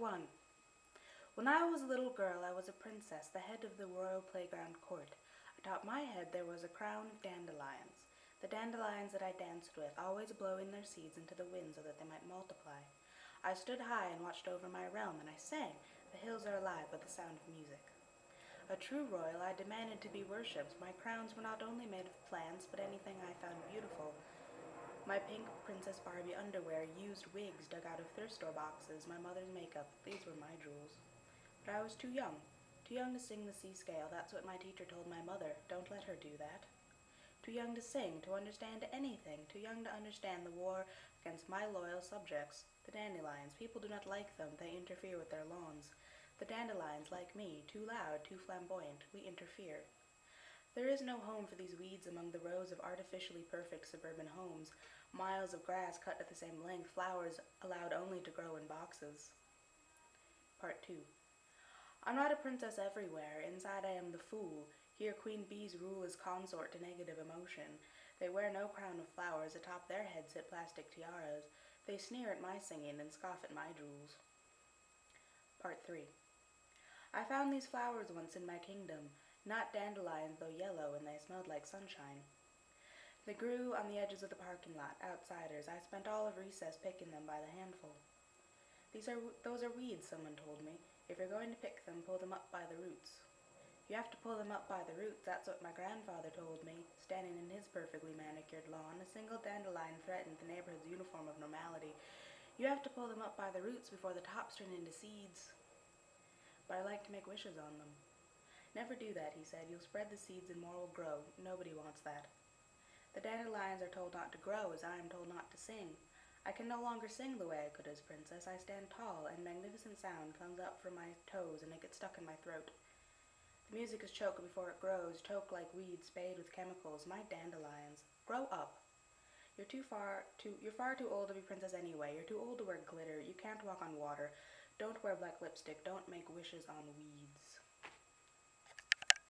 1. When I was a little girl, I was a princess, the head of the royal playground court. Atop my head there was a crown of dandelions. The dandelions that I danced with, always blowing their seeds into the wind so that they might multiply. I stood high and watched over my realm, and I sang, "The hills are alive with the sound of music." A true royal, I demanded to be worshipped. My crowns were not only made of plants, but anything I found beautiful. My pink Princess Barbie underwear, used wigs dug out of thrift store boxes, my mother's makeup, these were my jewels. But I was too young to sing the C scale. That's what my teacher told my mother. Don't let her do that. Too young to sing, to understand anything, too young to understand the war against my loyal subjects. The dandelions, people do not like them, they interfere with their lawns. The dandelions, like me, too loud, too flamboyant, we interfere. There is no home for these weeds among the rows of artificially perfect suburban homes, miles of grass cut at the same length, flowers allowed only to grow in boxes. Part 2. I'm not a princess everywhere. Inside I am the fool. Here queen bees rule as consort to negative emotion. They wear no crown of flowers. Atop their heads sit plastic tiaras. They sneer at my singing and scoff at my jewels. Part 3. I found these flowers once in my kingdom. Not dandelions, though yellow, and they smelled like sunshine. They grew on the edges of the parking lot, outsiders. I spent all of recess picking them by the handful. Those are weeds, someone told me. If you're going to pick them, pull them up by the roots. You have to pull them up by the roots, that's what my grandfather told me. Standing in his perfectly manicured lawn, a single dandelion threatened the neighborhood's uniform of normality. You have to pull them up by the roots before the tops turn into seeds. But I like to make wishes on them. Never do that, he said. You'll spread the seeds and more will grow. Nobody wants that. The dandelions are told not to grow, as I am told not to sing. I can no longer sing the way I could as princess. I stand tall, and magnificent sound comes up from my toes, and it gets stuck in my throat. The music is choked before it grows, choked like weeds, spayed with chemicals. My dandelions. Grow up. You're far too old to be princess anyway. You're too old to wear glitter. You can't walk on water. Don't wear black lipstick. Don't make wishes on weeds.